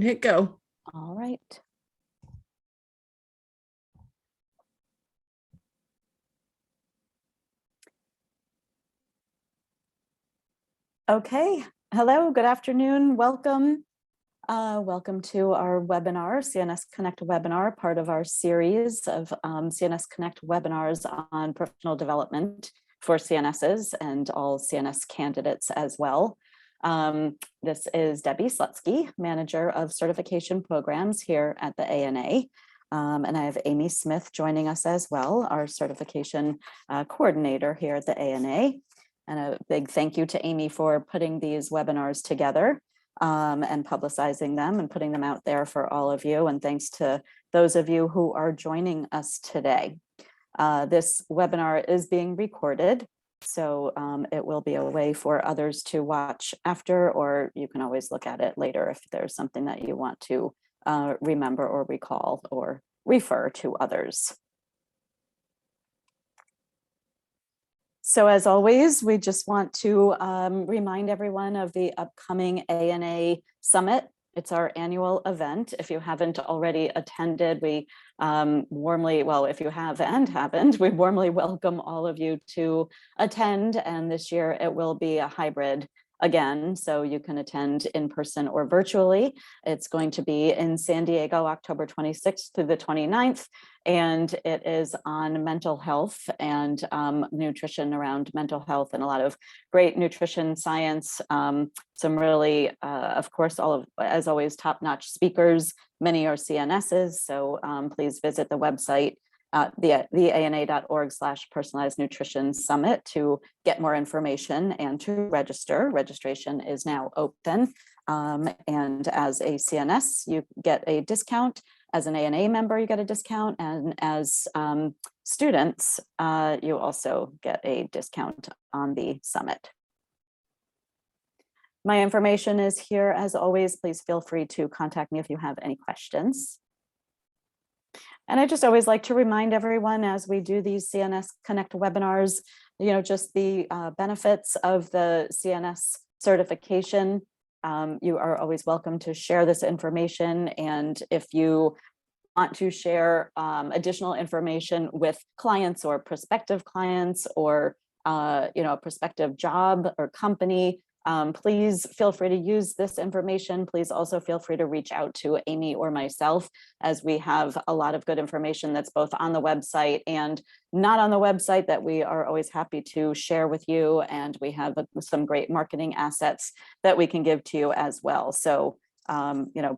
Hit go. All right. Okay. Hello, good afternoon. Welcome. Welcome to our webinar, CNS Connect webinar, part of our series of CNS Connect webinars on professional development for CNSs and all CNS candidates as well. This is Debbie Slutsky, Manager of Certification Programs here at the ANA. And I have Amy Smith joining us as well, our certification coordinator here at the ANA. And a big thank you to Amy for putting these webinars together and publicizing them and putting them out there for all of you. And thanks to those of you who are joining us today. This webinar is being recorded, so it will be a way for others to watch after, or you can always look at it later if there's something that you want to remember or recall or refer to others. So as always, we just want to remind everyone of the upcoming ANA Summit. It's our annual event. If you haven't already attended, we warmly, well, if you have and haven't, we warmly welcome all of you to attend. And this year it will be a hybrid again, so you can attend in person or virtually. It's going to be in San Diego, October 26th through the 29th, and it is on mental health and nutrition around mental health, and a lot of great nutrition science, some really, of course, as always, top-notch speakers. Many are CNSs, so please visit the website, the ana.org/personalized nutrition summit to get more information and to register. Registration is now open. And as a CNS, you get a discount. As an ANA member, you get a discount. And as students, you also get a discount on the summit. My information is here as always. Please feel free to contact me if you have any questions. And I just always like to remind everyone as we do these CNS Connect webinars, just the benefits of the CNS certification. You are always welcome to share this information. And if you want to share additional information with clients or prospective clients or a prospective job or company, please feel free to use this information. Please also feel free to reach out to Amy or myself, as we have a lot of good information that's both on the website and not on the website that we are always happy to share with you. And we have some great marketing assets that we can give to you as well. So,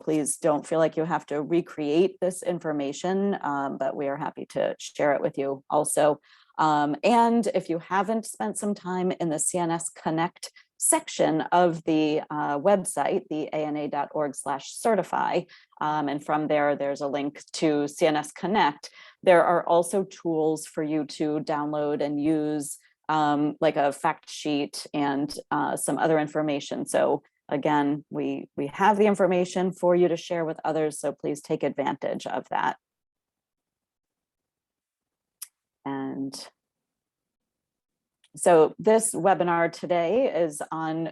please don't feel like you have to recreate this information, but we are happy to share it with you also. And if you haven't spent some time in the CNS Connect section of the website, the ana.org/certify, and from there, there's a link to CNS Connect. There are also tools for you to download and use, like a fact sheet and some other information. So again, we have the information for you to share with others, so please take advantage of that. And so this webinar today is on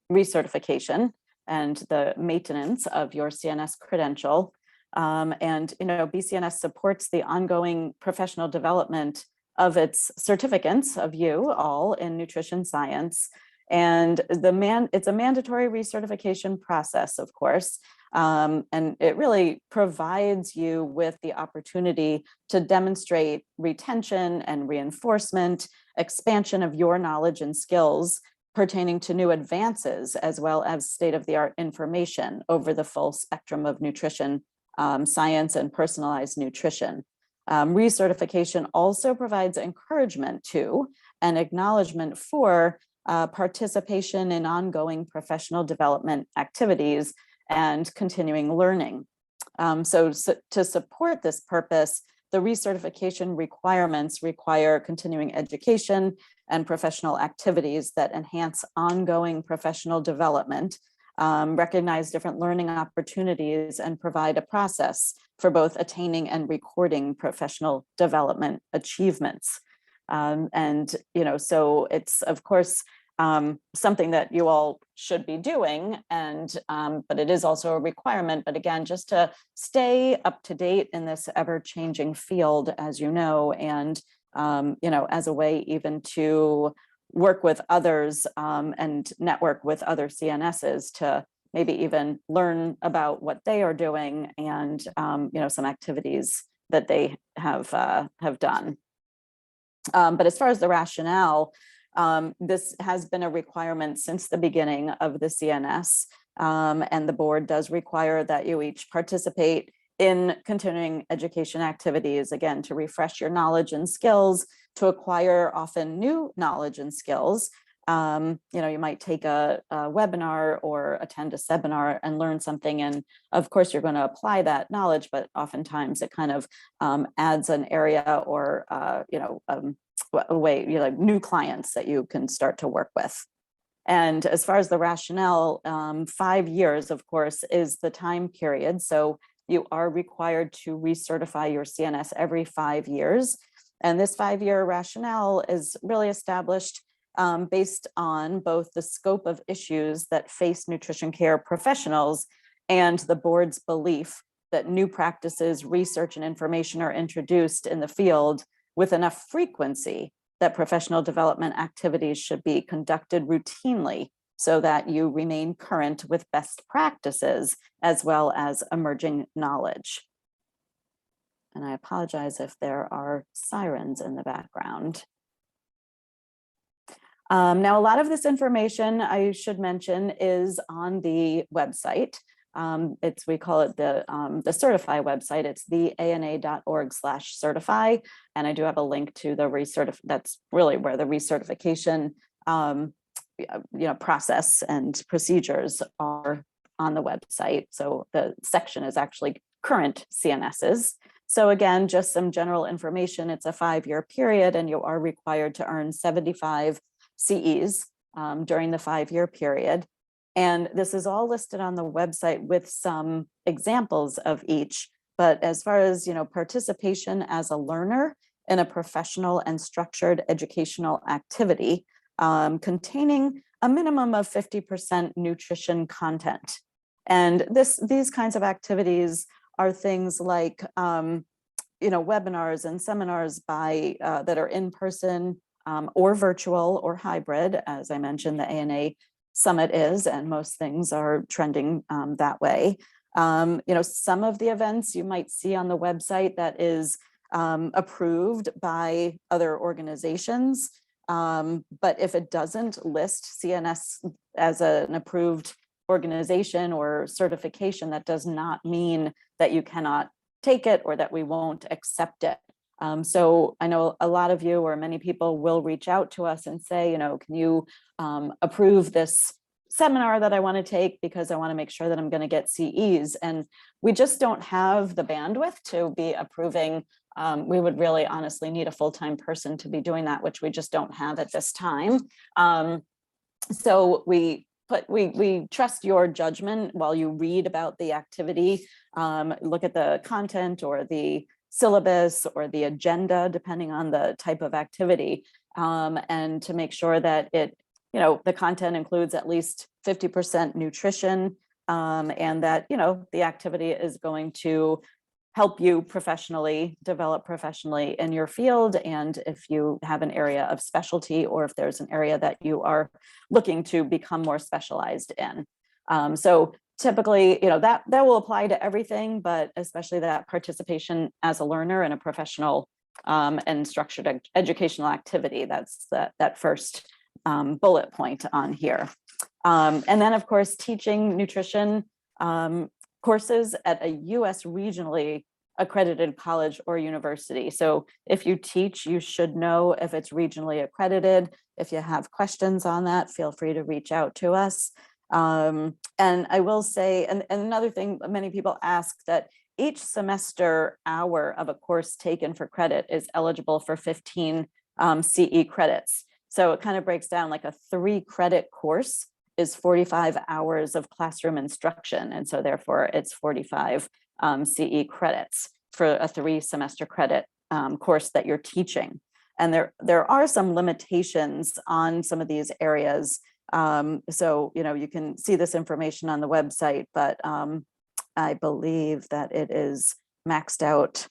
recertification and the maintenance of your CNS credential. BCNS supports the ongoing professional development of its certificants, of you all, in nutrition science. And it's a mandatory recertification process, of course, and it really provides you with the opportunity to demonstrate retention and reinforcement, expansion of your knowledge and skills pertaining to new advances, as well as state-of-the-art information over the full spectrum of nutrition science and personalized nutrition. Recertification also provides encouragement to and acknowledgement for participation in ongoing professional development activities and continuing learning. So to support this purpose, the recertification requirements require continuing education and professional activities that enhance ongoing professional development, recognize different learning opportunities, and provide a process for both attaining and recording professional development achievements. So it's, of course, something that you all should be doing, and but it is also a requirement. But again, just to stay up to date in this ever-changing field, as you know, and as a way even to work with others and network with other CNSs to maybe even learn about what they are doing and some activities that they have done. But as far as the rationale, this has been a requirement since the beginning of the CNS, and the board does require that you each participate in continuing education activities, again, to refresh your knowledge and skills, to acquire often new knowledge and skills. You might take a webinar or attend a seminar and learn something, and of course you're going to apply that knowledge, but oftentimes it kind of adds an area or a way, new clients that you can start to work with. And as far as the rationale, 5 years, of course, is the time period. So you are required to recertify your CNS every 5 years. And this 5-year rationale is really established based on both the scope of issues that face nutrition care professionals and the board's belief that new practices, research, and information are introduced in the field with enough frequency that professional development activities should be conducted routinely so that you remain current with best practices as well as emerging knowledge. And I apologize if there are sirens in the background. Now, a lot of this information, I should mention, is on the website. We call it the Certify website. It's the ana.org/certify. And I do have a link to the that's really where the recertification process and procedures are on the website. So the section is actually current CNSs. So again, just some general information. It's a 5-year period, and you are required to earn 75 CEs during the 5-year period. And this is all listed on the website with some examples of each. But as far as, participation as a learner in a professional and structured educational activity containing a minimum of 50% nutrition content. And these kinds of activities are things like, webinars and seminars that are in person or virtual or hybrid. As I mentioned, the ANA Summit is, and most things are trending that way. Some of the events you might see on the website that is approved by other organizations. But if it doesn't list CNS as an approved organization or certification, that does not mean that you cannot take it or that we won't accept it. So I know a lot of you or many people will reach out to us and say, can you approve this seminar that I want to take because I want to make sure that I'm going to get CEs. And we just don't have the bandwidth to be approving. We would really honestly need a full-time person to be doing that, which we just don't have at this time. So we trust your judgment while you read about the activity, look at the content or the syllabus or the agenda, depending on the type of activity, and to make sure that the content includes at least 50% nutrition, and that, the activity is going to help you develop professionally in your field. And if you have an area of specialty, or if there's an area that you are looking to become more specialized in. So typically, that will apply to everything, but especially that participation as a learner in a professional and structured educational activity. That's that first bullet point on here. And then, of course, teaching nutrition courses at a U.S. regionally accredited college or university. So if you teach, you should know if it's regionally accredited. If you have questions on that, feel free to reach out to us. And I will say, and another thing many people ask, that each semester hour of a course taken for credit is eligible for 15 CE credits. So it kind of breaks down like a 3-credit course is 45 hours of classroom instruction. And so therefore it's 45 CE credits for a 3-semester credit course that you're teaching. And there are some limitations on some of these areas. So, you can see this information on the website, but I believe that it is maxed out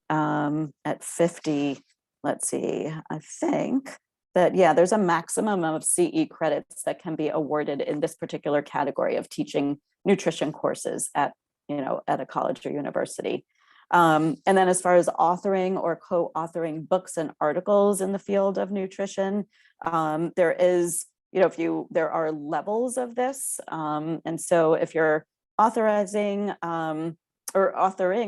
at 50. Let's see, I think that, yeah, there's a maximum of CE credits that can be awarded in this particular category of teaching nutrition courses at a college or university. And then as far as authoring or co-authoring books and articles in the field of nutrition, there is, there are levels of this. And so if you're authoring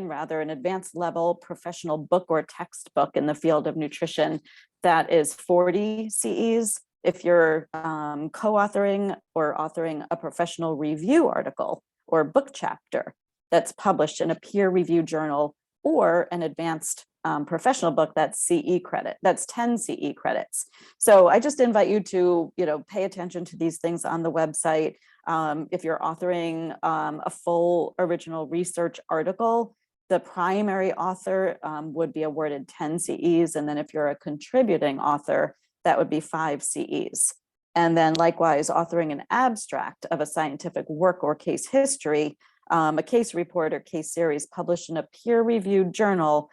rather an advanced level professional book or textbook in the field of nutrition, that is 40 CEs. If you're co-authoring or authoring a professional review article or book chapter that's published in a peer-reviewed journal or an advanced professional book, that's CE credit, that's 10 CE credits. So I just invite you to, pay attention to these things on the website. If you're authoring a full original research article, the primary author would be awarded 10 CEs. And then if you're a contributing author, that would be 5 CEs. And then likewise, authoring an abstract of a scientific work or case history, a case report or case series published in a peer-reviewed journal,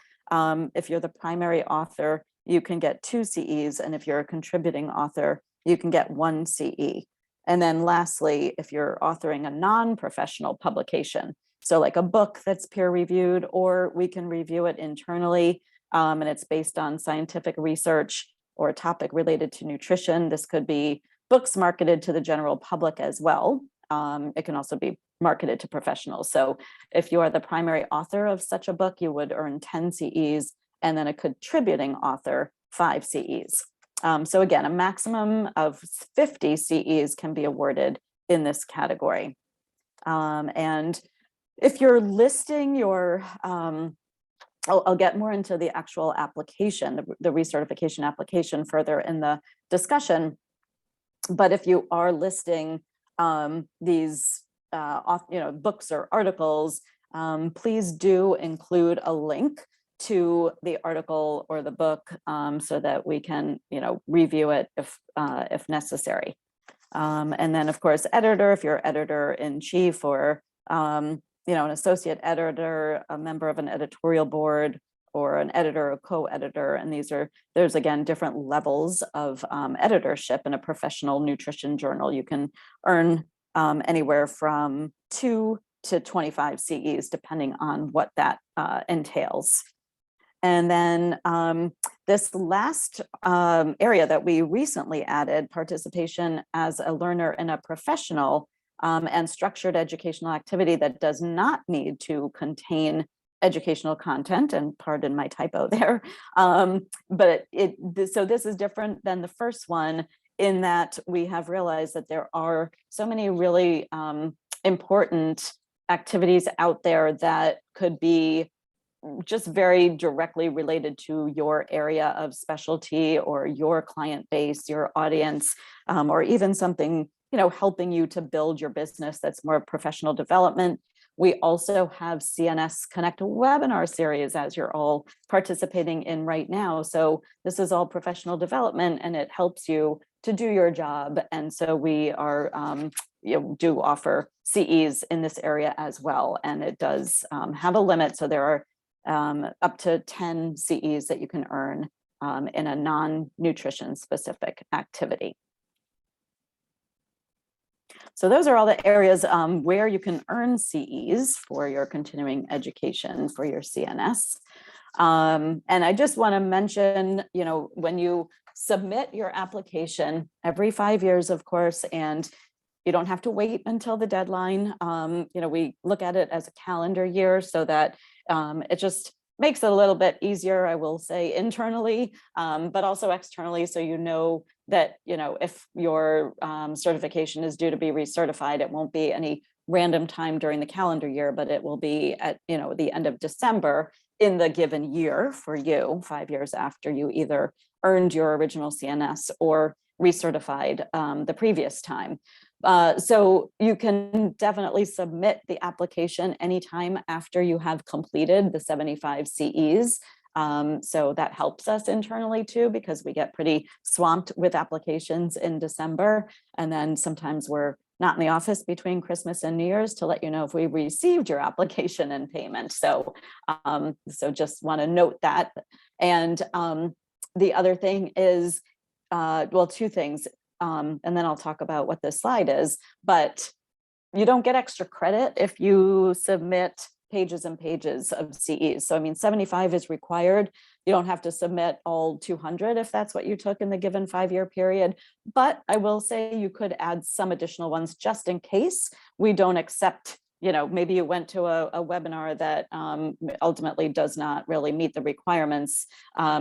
if you're the primary author, you can get 2 CEs. And if you're a contributing author, you can get 1 CE. And then lastly, if you're authoring a non-professional publication, so like a book that's peer-reviewed, or we can review it internally, and it's based on scientific research or a topic related to nutrition. This could be books marketed to the general public as well. It can also be marketed to professionals. So if you are the primary author of such a book, you would earn 10 CEs, and then a contributing author, 5 CEs. So again, a maximum of 50 CEs can be awarded in this category. And if you're listing your, I'll get more into the actual application, the recertification application further in the discussion. But if you are listing these books or articles, please do include a link to the article or the book so that we can review it if necessary. And then of course, editor, if you're editor-in-chief or an associate editor, a member of an editorial board, or an editor or co-editor, and there's again different levels of editorship in a professional nutrition journal. You can earn anywhere from 2 to 25 CEs, depending on what that entails. And then this last area that we recently added, participation as a learner in a professional and structured educational activity that does not need to contain educational content, and pardon my typo there. But so this is different than the first one in that we have realized that there are so many really important activities out there that could be just very directly related to your area of specialty or your client base, your audience, or even something, helping you to build your business that's more professional development. We also have CNS Connect webinar series, as you're all participating in right now. So this is all professional development, and it helps you to do your job. And so we are, do offer CEs in this area as well. And it does have a limit. So there are up to 10 CEs that you can earn in a non-nutrition specific activity. So those are all the areas where you can earn CEs for your continuing education for your CNS. And I just want to mention, when you submit your application every 5 years, of course, and you don't have to wait until the deadline. We look at it as a calendar year so that it just makes it a little bit easier, I will say, internally, but also externally. So that, if your certification is due to be recertified, it won't be any random time during the calendar year, but it will be at, the end of December in the given year for you, 5 years after you either earned your original CNS or recertified the previous time. So you can definitely submit the application anytime after you have completed the 75 CEs. So that helps us internally too, because we get pretty swamped with applications in December. And then sometimes we're not in the office between Christmas and New Year's to let you know if we received your application and payment. So, so just want to note that. And the other thing is, well, two things, and then I'll talk about what this slide is, but you don't get extra credit if you submit pages and pages of CEs. So I mean, 75 is required. You don't have to submit all 200 if that's what you took in the given 5-year period. But I will say you could add some additional ones just in case we don't accept, you know, maybe you went to a webinar that ultimately does not really meet the requirements.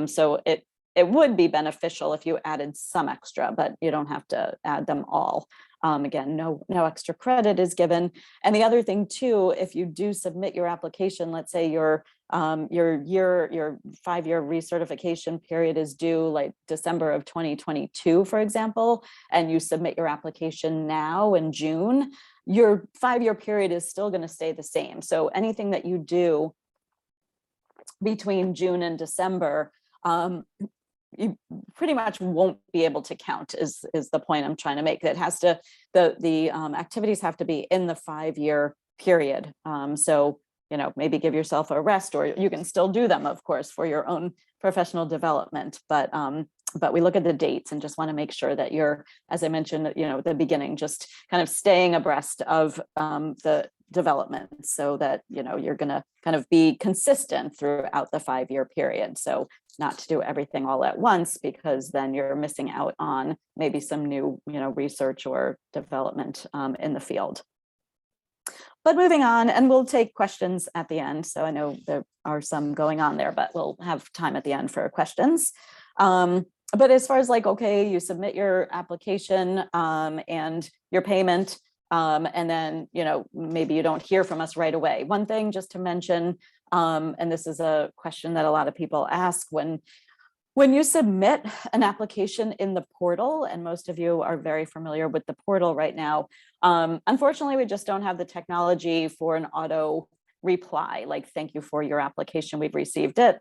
So it would be beneficial if you added some extra, but you don't have to add them all. Again, no extra credit is given. And the other thing too, if you do submit your application, let's say your 5-year recertification period is due like December of 2022, for example, and you submit your application now in June, your 5-year period is still going to stay the same. So anything that you do between June and December, you pretty much won't be able to count is the point I'm trying to make. That has to, the activities have to be in the 5-year period. So, you know, maybe give yourself a rest, or you can still do them, of course, for your own professional development. But we look at the dates and just want to make sure that you're, as I mentioned, you know, at the beginning, just kind of staying abreast of the development so that, you know, you're going to kind of be consistent throughout the 5-year period. So not to do everything all at once, because then you're missing out on maybe some new, you know, research or development in the field. But moving on, and we'll take questions at the end. So I know there are some going on there, but we'll have time at the end for questions. But as far as like, okay, you submit your application and your payment, and then, you know, maybe you don't hear from us right away. One thing just to mention, and this is a question that a lot of people ask, when you submit an application in the portal, and most of you are very familiar with the portal right now, unfortunately, we just don't have the technology for an auto reply, like, thank you for your application, we've received it.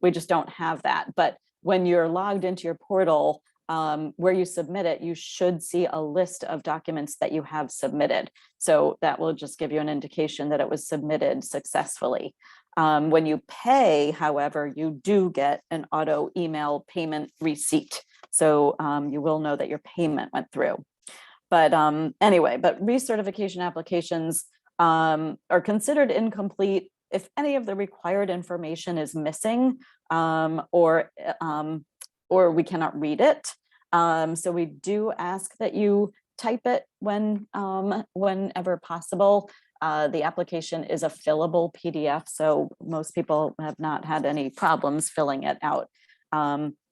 We just don't have that. But when you're logged into your portal, where you submit it, you should see a list of documents that you have submitted. So that will just give you an indication that it was submitted successfully. When you pay, however, you do get an auto email payment receipt. So you will know that your payment went through. But anyway, but recertification applications are considered incomplete if any of the required information is missing, or we cannot read it. So we do ask that you type it whenever possible. The application is a fillable PDF, so most people have not had any problems filling it out.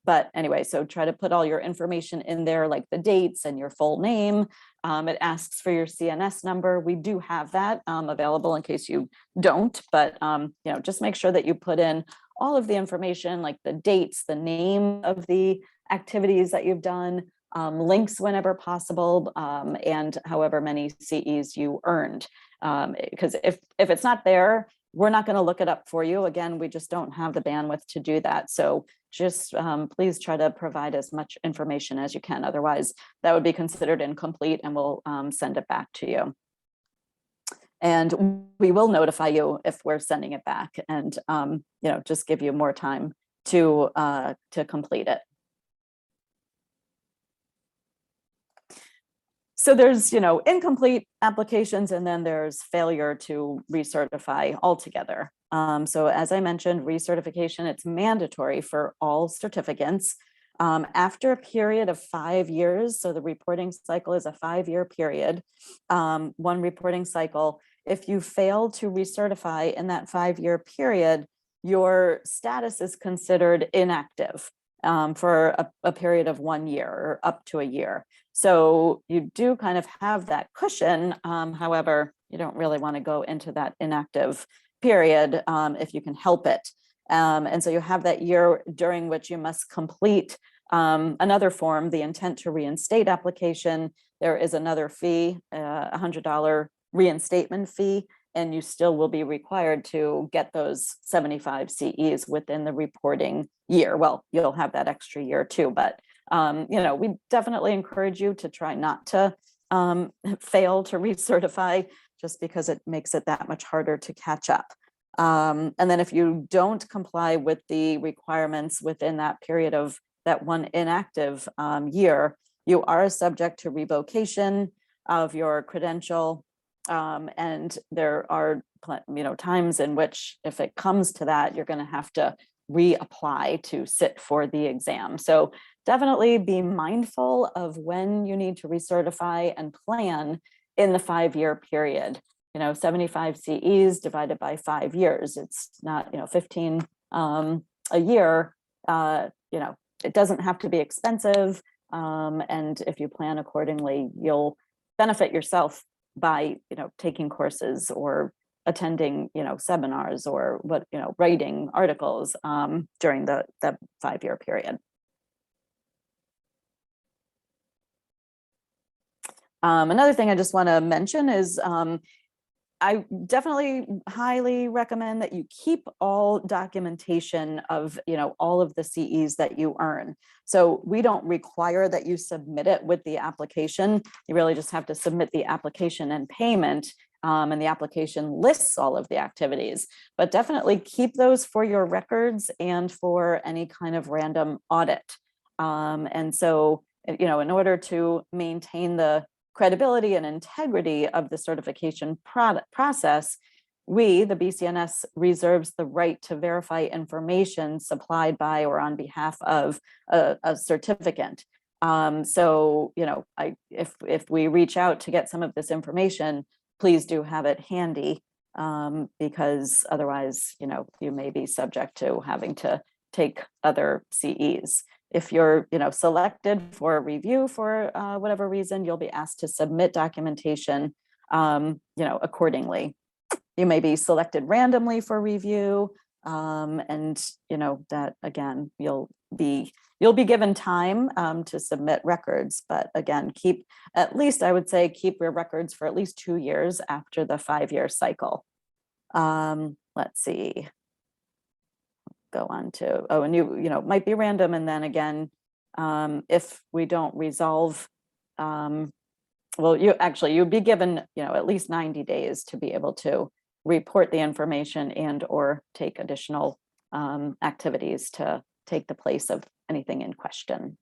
But anyway, so try to put all your information in there, like the dates and your full name. It asks for your CNS number. We do have that available in case you don't, but you know, just make sure that you put in all of the information, like the dates, the name of the activities that you've done, links whenever possible, and however many CEs you earned. Because if it's not there, we're not going to look it up for you. Again, we just don't have the bandwidth to do that. So just please try to provide as much information as you can. Otherwise, that would be considered incomplete, and we'll send it back to you. And we will notify you if we're sending it back, and you know, just give you more time to complete it. So there's, you know, incomplete applications, and then there's failure to recertify altogether. So as I mentioned, recertification, it's mandatory for all certificants. After a period of 5 years, so the reporting cycle is a 5-year period, one reporting cycle. If you fail to recertify in that 5-year period, your status is considered inactive for a period of 1 year or up to a year. So you do kind of have that cushion. However, you don't really want to go into that inactive period if you can help it. And so you have that year during which you must complete another form, the intent to reinstate application. There is another fee, $100 reinstatement fee and you still will be required to get those 75 CEs within the reporting year. Well, you'll have that extra year too, but we definitely encourage you to try not to fail to recertify, just because it makes it that much harder to catch up. And then if you don't comply with the requirements within that period of that one inactive year, you are subject to revocation of your credential. And there are times in which, if it comes to that, you're going to have to reapply to sit for the exam. So definitely be mindful of when you need to recertify and plan in the 5-year period. 75 CEs divided by 5 years. It's not 15 a year. It doesn't have to be expensive. And if you plan accordingly, you'll benefit yourself by taking courses or attending seminars or writing articles during the 5-year period. Another thing I just want to mention is I definitely highly recommend that you keep all documentation of all of the CEs that you earn. So we don't require that you submit it with the application. You really just have to submit the application and payment, and the application lists all of the activities. But definitely keep those for your records and for any kind of random audit. And so in order to maintain the credibility and integrity of the certification process, we, the BCNS, reserves the right to verify information supplied by or on behalf of a certificant. So, if we reach out to get some of this information, please do have it handy, because otherwise, you may be subject to having to take other CEs. If you're, selected for a review for whatever reason, you'll be asked to submit documentation, accordingly. You may be selected randomly for review, and that again, you'll be given time to submit records. But again, I would say keep your records for at least 2 years after the 5-year cycle. Let's see. Go on to, and you might be random, and then again, if we don't resolve, you'd be given at least 90 days to be able to report the information and or take additional activities to take the place of anything in question.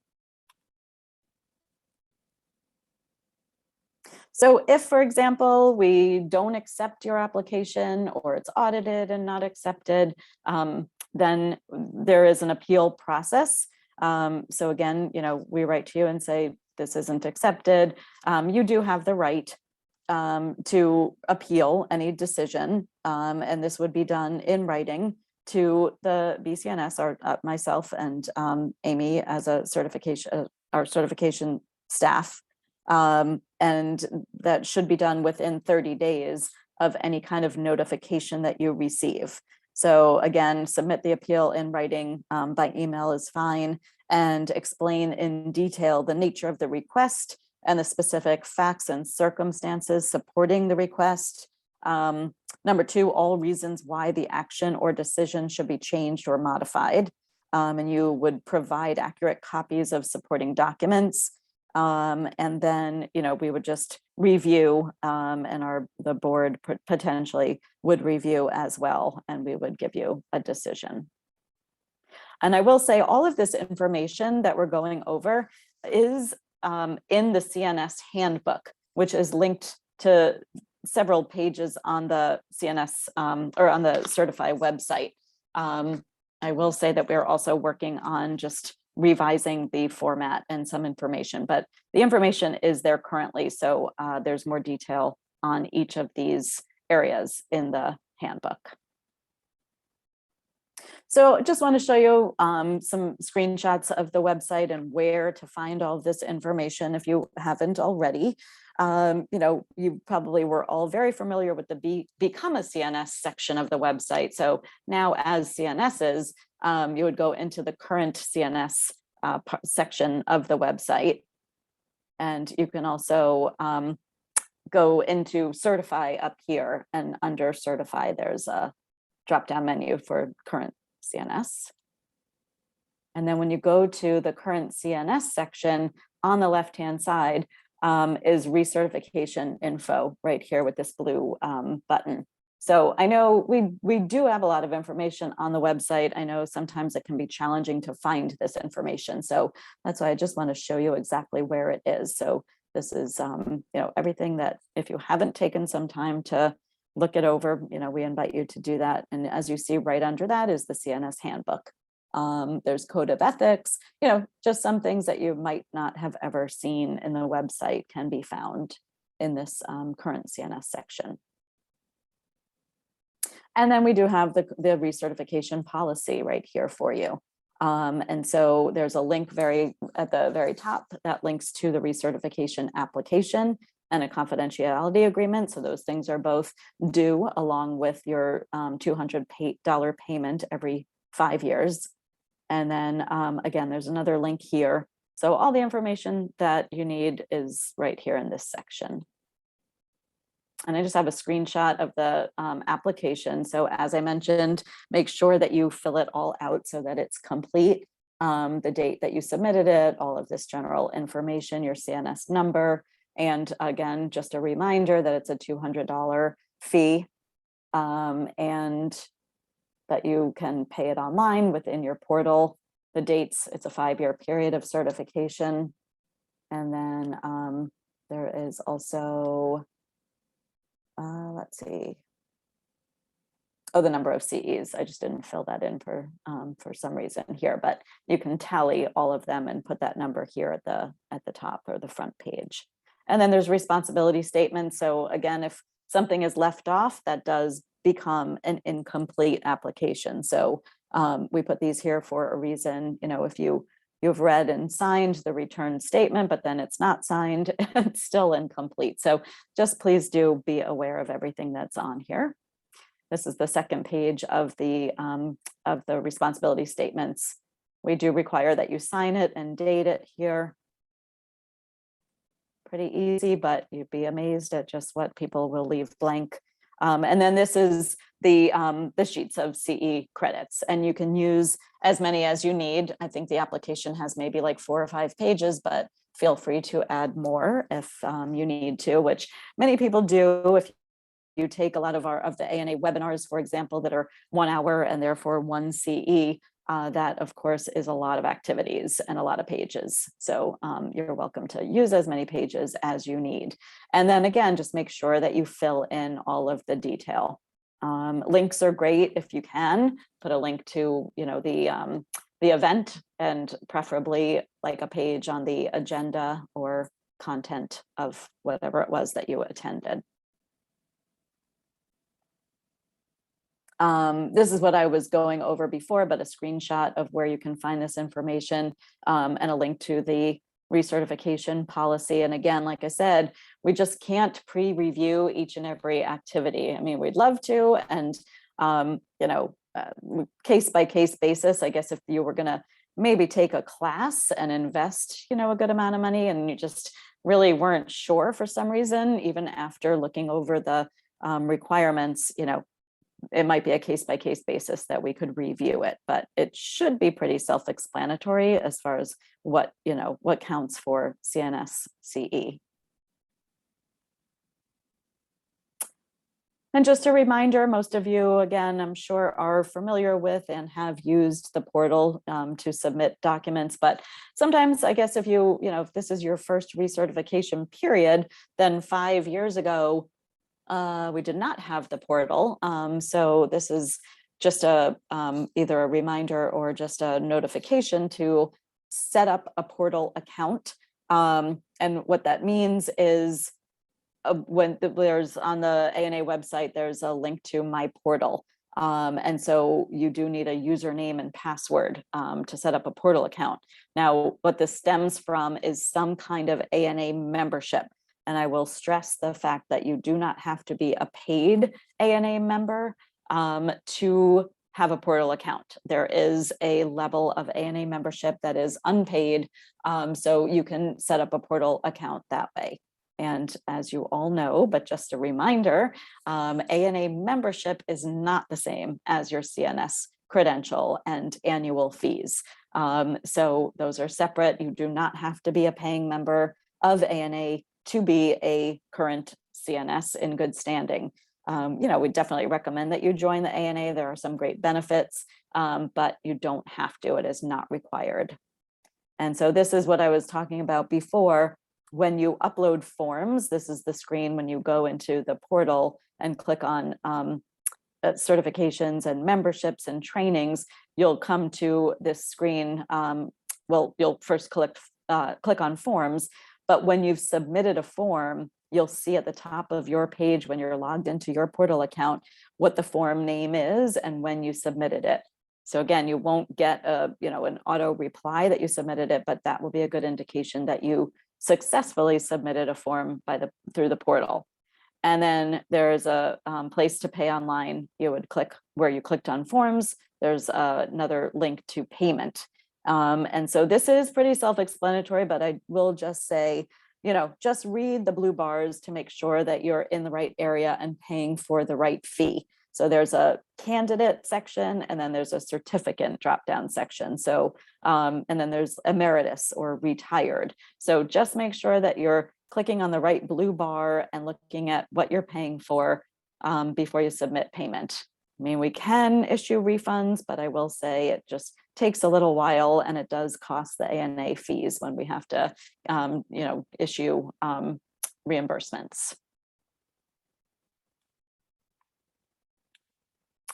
So if, for example, we don't accept your application or it's audited and not accepted, then there is an appeal process. So again, we write to you and say, this isn't accepted. You do have the right to appeal any decision. And this would be done in writing to the BCNS, or myself and Amy as our certification staff. And that should be done within 30 days of any kind of notification that you receive. So again, submit the appeal in writing, by email is fine, and explain in detail the nature of the request and the specific facts and circumstances supporting the request. Number 2, all reasons why the action or decision should be changed or modified. And you would provide accurate copies of supporting documents. And then, we would just review, and the board potentially would review as well, and we would give you a decision. And I will say all of this information that we're going over is in the CNS handbook, which is linked to several pages on the CNS or on the Certify website. I will say that we're also working on just revising the format and some information, but the information is there currently. So there's more detail on each of these areas in the handbook. So I just want to show you some screenshots of the website and where to find all this information if you haven't already. You probably were all very familiar with the Become a CNS section of the website. So now as CNSs, you would go into the current CNS section of the website. And you can also go into certify up here, and under certify, there's a drop-down menu for current CNS. And then when you go to the current CNS section, on the left-hand side is recertification info right here with this blue button. So I know we do have a lot of information on the website. I know sometimes it can be challenging to find this information. So that's why I just want to show you exactly where it is. So this is everything that, if you haven't taken some time to look it over, we invite you to do that. And as you see right under that is the CNS handbook. There's code of ethics, just some things that you might not have ever seen in the website can be found in this current CNS section. And then we do have the recertification policy right here for you. And so there's a link at the very top that links to the recertification application and a confidentiality agreement. So those things are both due along with your $200 payment every 5 years. And then again, there's another link here. So all the information that you need is right here in this section. And I just have a screenshot of the application. So as I mentioned, make sure that you fill it all out so that it's complete. The date that you submitted it, all of this general information, your CNS number. And again, just a reminder that it's a $200 fee and that you can pay it online within your portal. The dates, it's a 5-year period of certification. And then there is also, let's see. Oh, the number of CEs. I just didn't fill that in for some reason here, but you can tally all of them and put that number here at the top or the front page. And then there's responsibility statements. So again, if something is left off, that does become an incomplete application. So we put these here for a reason. If you've read and signed the return statement, but then it's not signed, it's still incomplete. So just please do be aware of everything that's on here. This is the second page of the responsibility statements. We do require that you sign it and date it here. Pretty easy, but you'd be amazed at just what people will leave blank. And then this is the sheets of CE credits, and you can use as many as you need. I think the application has maybe like 4 or 5 pages, but feel free to add more if you need to, which many people do. If you take a lot of the ANA webinars, for example, that are 1 hour and therefore 1 CE, that of course is a lot of activities and a lot of pages. So you're welcome to use as many pages as you need. And then again, just make sure that you fill in all of the detail. Links are great if you can put a link to, the event, and preferably like a page on the agenda or content of whatever it was that you attended. This is what I was going over before, but a screenshot of where you can find this information and a link to the recertification policy. And again, like I said, we just can't pre-review each and every activity. I mean, we'd love to, and case by case basis, I guess if you were gonna maybe take a class and invest, a good amount of money, and you just really weren't sure for some reason, even after looking over the requirements, it might be a case by case basis that we could review it, but it should be pretty self-explanatory as far as what counts for CNS CE. And just a reminder, most of you, again, I'm sure are familiar with and have used the portal to submit documents, but sometimes I guess if if this is your first recertification period, then 5 years ago, we did not have the portal. So this is just either a reminder or just a notification to set up a portal account. And what that means is when there's on the ANA website, there's a link to my portal. And so you do need a username and password to set up a portal account. Now, what this stems from is some kind of ANA membership. And I will stress the fact that you do not have to be a paid ANA member to have a portal account. There is a level of ANA membership that is unpaid, so you can set up a portal account that way. And as you all know, but just a reminder, ANA membership is not the same as your CNS credential and annual fees. So those are separate. You do not have to be a paying member of ANA to be a current CNS in good standing. We definitely recommend that you join the ANA. There are some great benefits, but you don't have to. It is not required. And so this is what I was talking about before. When you upload forms, this is the screen when you go into the portal and click on certifications and memberships and trainings, you'll come to this screen. You'll first click on forms, but when you've submitted a form, you'll see at the top of your page when you're logged into your portal account what the form name is and when you submitted it. So again, you won't get an auto reply that you submitted it, but that will be a good indication that you successfully submitted a form through the portal. And then there's a place to pay online. You would click where you clicked on forms. There's another link to payment. And so this is pretty self-explanatory, but I will just say, just read the blue bars to make sure that you're in the right area and paying for the right fee. So there's a candidate section, and then there's a certificate drop-down section. So, and then there's emeritus or retired. So just make sure that you're clicking on the right blue bar and looking at what you're paying for before you submit payment. I mean, we can issue refunds, but I will say it just takes a little while, and it does cost the ANA fees when we have to, issue reimbursements.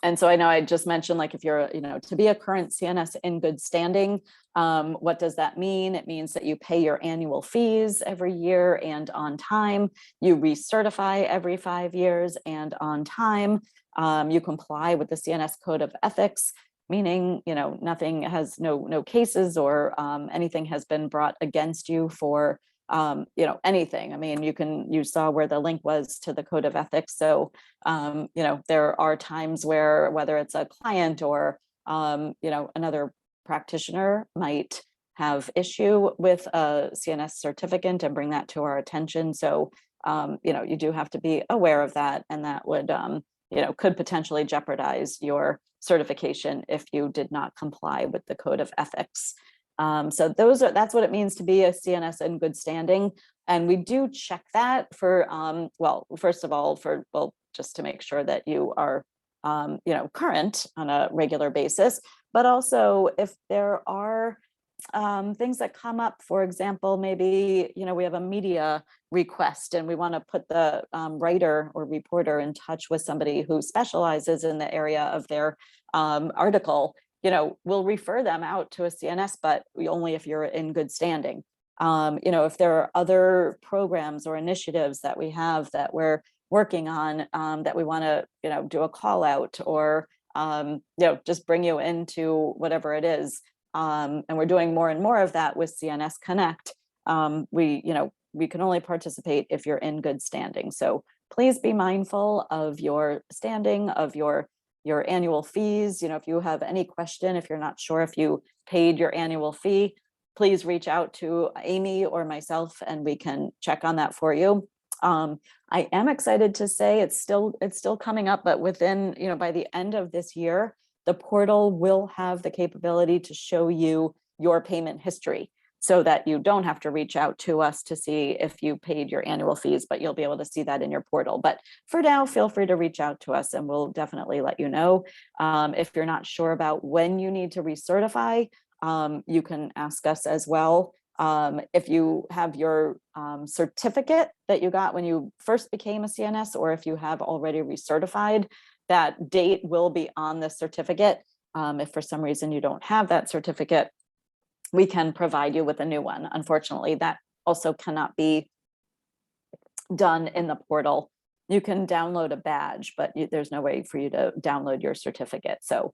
And so I know I just mentioned, like, if you're, to be a current CNS in good standing, what does that mean? It means that you pay your annual fees every year and on time. You recertify every 5 years and on time. You comply with the CNS Code of Ethics, meaning, nothing has no cases or anything has been brought against you for anything. I mean, you saw where the link was to the Code of Ethics. So, there are times where, whether it's a client or, another practitioner might have issue with a CNS certificate and bring that to our attention. So, you do have to be aware of that, and that would, could potentially jeopardize your certification if you did not comply with the Code of Ethics. So that's what it means to be a CNS in good standing. And we do check that for, first of all, just to make sure that you are, current on a regular basis, but also if there are things that come up. For example, maybe, we have a media request and we want to put the writer or reporter in touch with somebody who specializes in the area of their article. We'll refer them out to a CNS, but only if you're in good standing. If there are other programs or initiatives that we have that we're working on that we want to, do a call out or, just bring you into whatever it is. And we're doing more and more of that with CNS Connect. We can only participate if you're in good standing. So please be mindful of your standing, of your annual fees. If you have any question, if you're not sure if you paid your annual fee, please reach out to Amy or myself and we can check on that for you. I am excited to say it's still coming up, but within, by the end of this year, the portal will have the capability to show you your payment history so that you don't have to reach out to us to see if you paid your annual fees, but you'll be able to see that in your portal. But for now, feel free to reach out to us and we'll definitely let you know. If you're not sure about when you need to recertify, you can ask us as well. If you have your certificate that you got when you first became a CNS, or if you have already recertified, that date will be on the certificate. If for some reason you don't have that certificate, we can provide you with a new one. Unfortunately, that also cannot be done in the portal. You can download a badge, but there's no way for you to download your certificate. So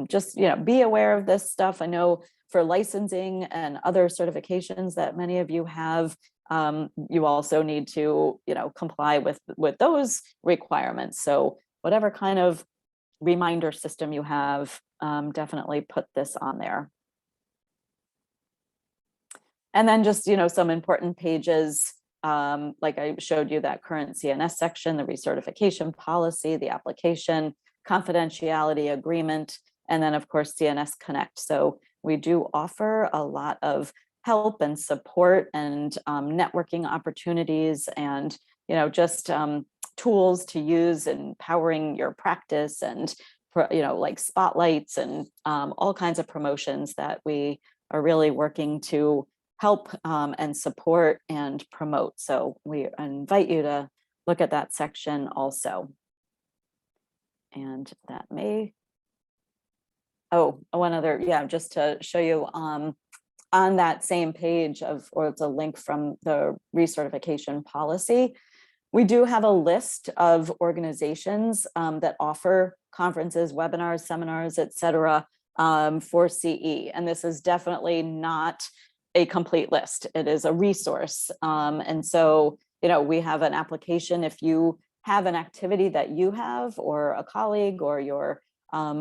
just be aware of this stuff. I know for licensing and other certifications that many of you have, you also need to comply with those requirements. So whatever kind of reminder system you have, definitely put this on there. And then just, some important pages. like I showed you, that current CNS section, the recertification policy, the application, confidentiality agreement, and then of course CNS Connect. So we do offer a lot of help and support and networking opportunities, and just tools to use in powering your practice, and like spotlights and all kinds of promotions that we are really working to help and support and promote. So we invite you to look at that section also. And that may, one other, just to show you on that same page or it's a link from the recertification policy. We do have a list of organizations that offer conferences, webinars, seminars, etc. For CE. And this is definitely not a complete list. It is a resource. And so, we have an application. If you have an activity that you have, or a colleague, or your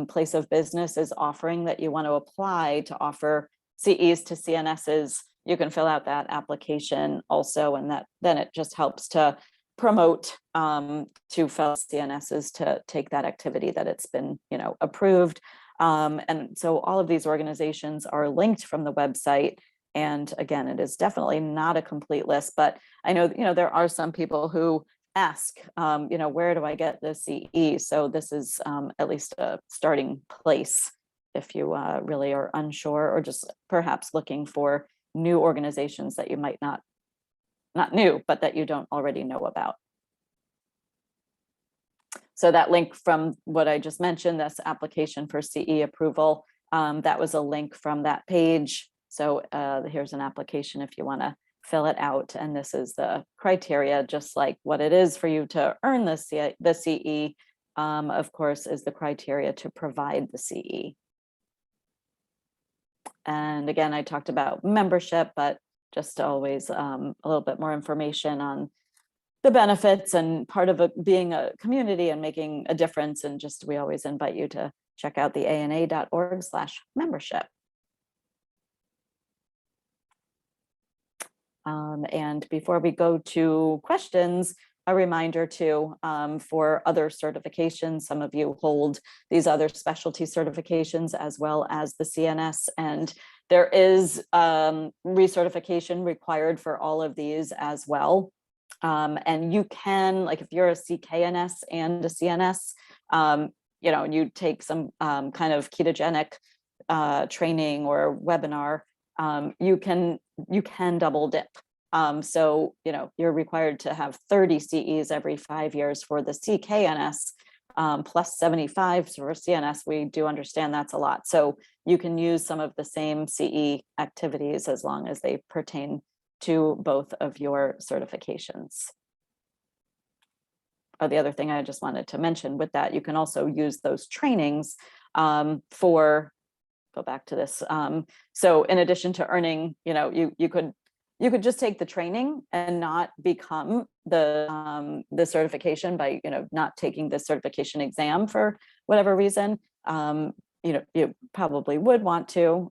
place of business is offering that you want to apply to offer CEs to CNSs, you can fill out that application also. And then it just helps to promote to fellow CNSs to take that activity that it's been, approved. And so all of these organizations are linked from the website. And again, it is definitely not a complete list, but I know, there are some people who ask, where do I get the CE? So this is at least a starting place if you really are unsure, or just perhaps looking for new organizations that you might not new, but that you don't already know about. So that link from what I just mentioned, this application for CE approval, that was a link from that page. So here's an application if you want to fill it out. And this is the criteria, just like what it is for you to earn the CE, of course, is the criteria to provide the CE. And again, I talked about membership, but just always a little bit more information on the benefits and part of being a community and making a difference. And just, we always invite you to check out the ana.org/membership. And before we go to questions, a reminder too, for other certifications. Some of you hold these other specialty certifications as well as the CNS, and there is recertification required for all of these as well. And you can, like if you're a CKNS and a CNS, and you take some kind of ketogenic training or webinar, you can double dip. So, you're required to have 30 CEs every 5 years for the CKNS, plus 75 for CNS. We do understand that's a lot. So you can use some of the same CE activities as long as they pertain to both of your certifications. The other thing I just wanted to mention with that, you can also use those trainings go back to this. So in addition to earning, you could just take the training and not become the certification by, not taking the certification exam for whatever reason. You probably would want to,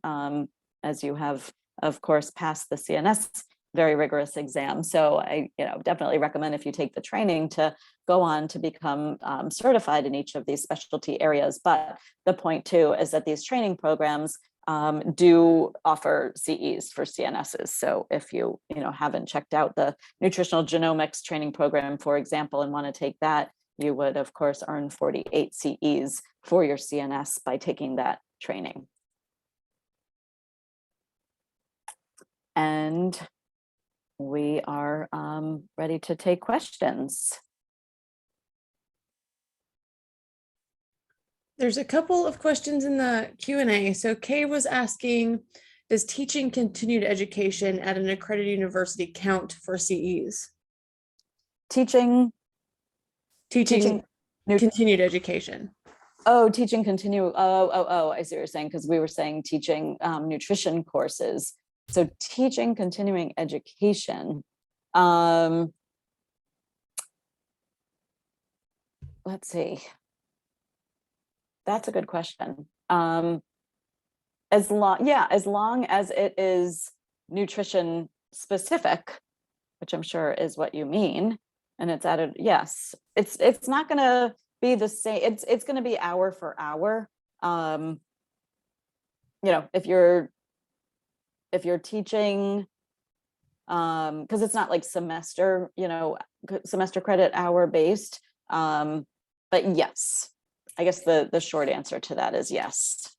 as you have, of course, passed the CNS very rigorous exam. So I, definitely recommend, if you take the training, to go on to become certified in each of these specialty areas. But the point too is that these training programs do offer CEs for CNSs. So if you, haven't checked out the nutritional genomics training program, for example, and want to take that, you would of course earn 48 CEs for your CNS by taking that training. And we are ready to take questions. There's a couple of questions in the Q&A. So Kay was asking, does teaching continued education at an accredited university count for CEs? Teaching continued education. Oh, teaching continue. Oh, I see what you're saying, because we were saying teaching nutrition courses. So teaching continuing education. Let's see. That's a good question. As long as it is nutrition specific, which I'm sure is what you mean, and it's added, yes, it's not gonna be the same, it's gonna be hour for hour. You know, if you're teaching, because it's not like semester, you know, semester credit hour based. But yes, I guess the short answer to that is yes.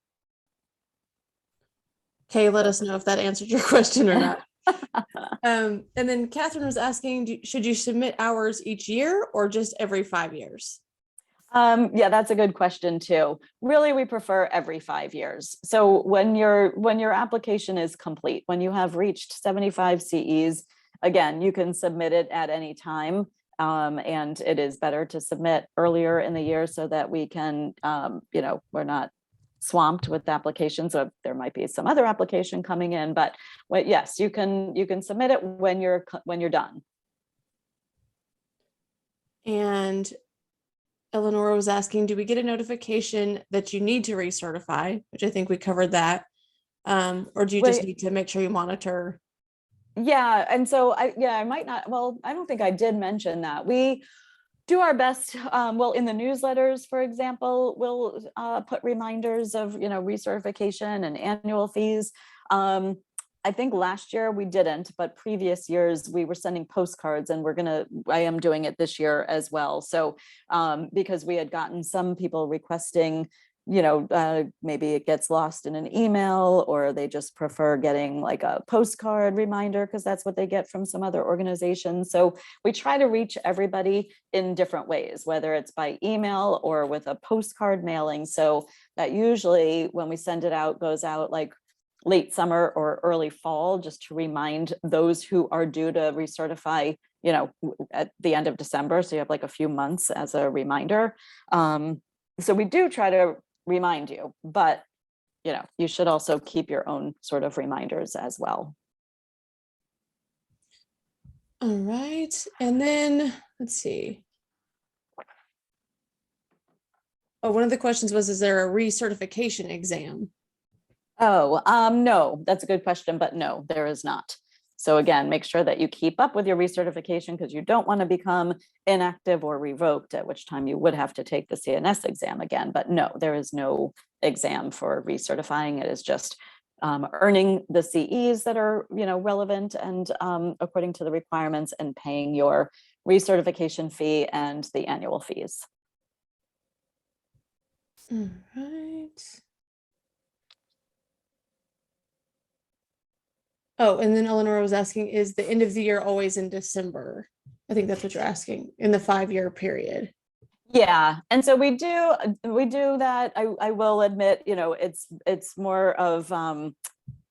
Okay, let us know if that answered your question or not. And then Catherine was asking, should you submit hours each year or just every 5 years? Yeah, that's a good question too. Really, we prefer every 5 years. So when your application is complete, when you have reached 75 CEs, again, you can submit it at any time. And it is better to submit earlier in the year so that we can, you know, we're not swamped with applications. So there might be some other application coming in, but yes, you can submit it when you're done. And Eleanor was asking, do we get a notification that you need to recertify, which I think we covered that, or do you just need to make sure you monitor? Yeah, and so I might not, well, I don't think I did mention that. We do our best, well, in the newsletters, for example, we'll put reminders of, you know, recertification and annual fees. I think last year we didn't, but previous years we were sending postcards, and I am doing it this year as well. So because we had gotten some people requesting, you know, maybe it gets lost in an email, or they just prefer getting like a postcard reminder because that's what they get from some other organizations. So we try to reach everybody in different ways, whether it's by email or with a postcard mailing. So that usually when we send it out, goes out like late summer or early fall, just to remind those who are due to recertify, you know, at the end of December. So you have like a few months as a reminder. So we do try to remind you, but you know, you should also keep your own sort of reminders as well. All right, and then let's see. Oh, one of the questions was, is there a recertification exam? Oh, no, that's a good question, but no, there is not. So again, make sure that you keep up with your recertification, because you don't want to become inactive or revoked, at which time you would have to take the CNS exam again. But no, there is no exam for recertifying. It is just earning the CEs that are, you know, relevant and according to the requirements, and paying your recertification fee and the annual fees. All right. Oh, and then Eleanor was asking, is the end of the year always in December? I think that's what you're asking, in the 5-year period. Yeah, and so we do that. I will admit, you know, it's more of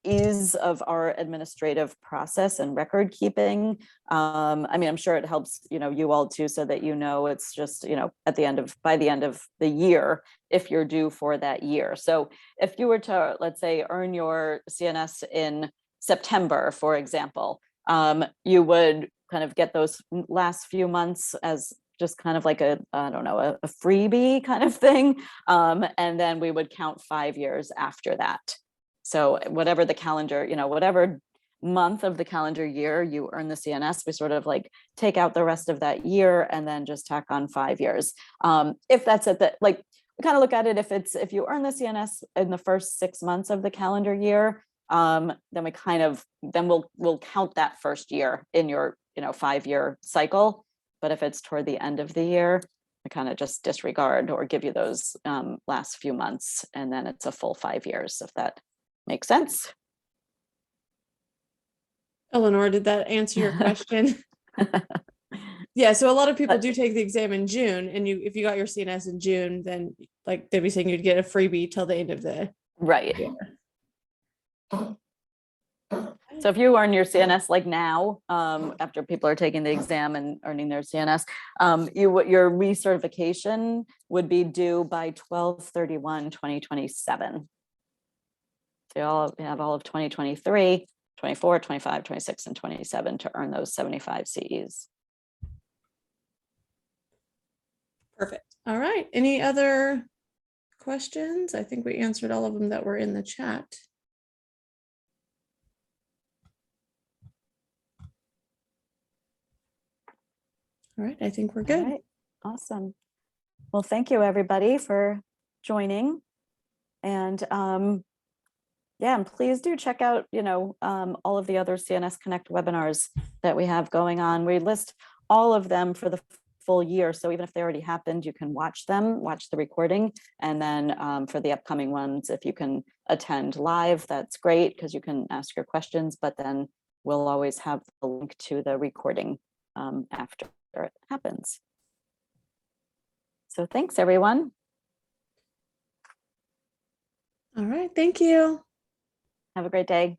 ease of our administrative process and record keeping. I mean, I'm sure it helps, you know, you all too, so that, you know, it's just, you know, by the end of the year, if you're due for that year. So if you were to, let's say, earn your CNS in September, for example, you would kind of get those last few months as just kind of like a freebie kind of thing. And then we would count 5 years after that. So whatever the calendar, you know, whatever month of the calendar year you earn the CNS, we sort of like take out the rest of that year and then just tack on 5 years. If that's at the, like, we kind of look at it, if you earn the CNS in the first 6 months of the calendar year, then we'll count that first year in your, you know, 5-year cycle. But if it's toward the end of the year, I kind of just disregard or give you those last few months, and then it's a full 5 years, if that makes sense. Eleanor, did that answer your question? Yeah, so a lot of people do take the exam in June, and if you got your CNS in June, then like they'd be saying you'd get a freebie till the end of the right year. So if you earn your CNS like now, after people are taking the exam and earning their CNS, your recertification would be due by 12/31/2027. So you have all of 2023, 24, 25, 26, and 27 to earn those 75 CEs. Perfect. All right. Any other questions? I think we answered all of them that were in the chat. All right, I think we're All good. right, awesome. Well, thank you, everybody, for joining. And yeah, and please do check out, all of the other CNS Connect webinars that we have going on. We list all of them for the full year. So even if they already happened, you can watch them, watch the recording. And then for the upcoming ones, if you can attend live, that's great because you can ask your questions, but then we'll always have the link to the recording after it happens. So thanks, everyone. All right, thank you. Have a great day.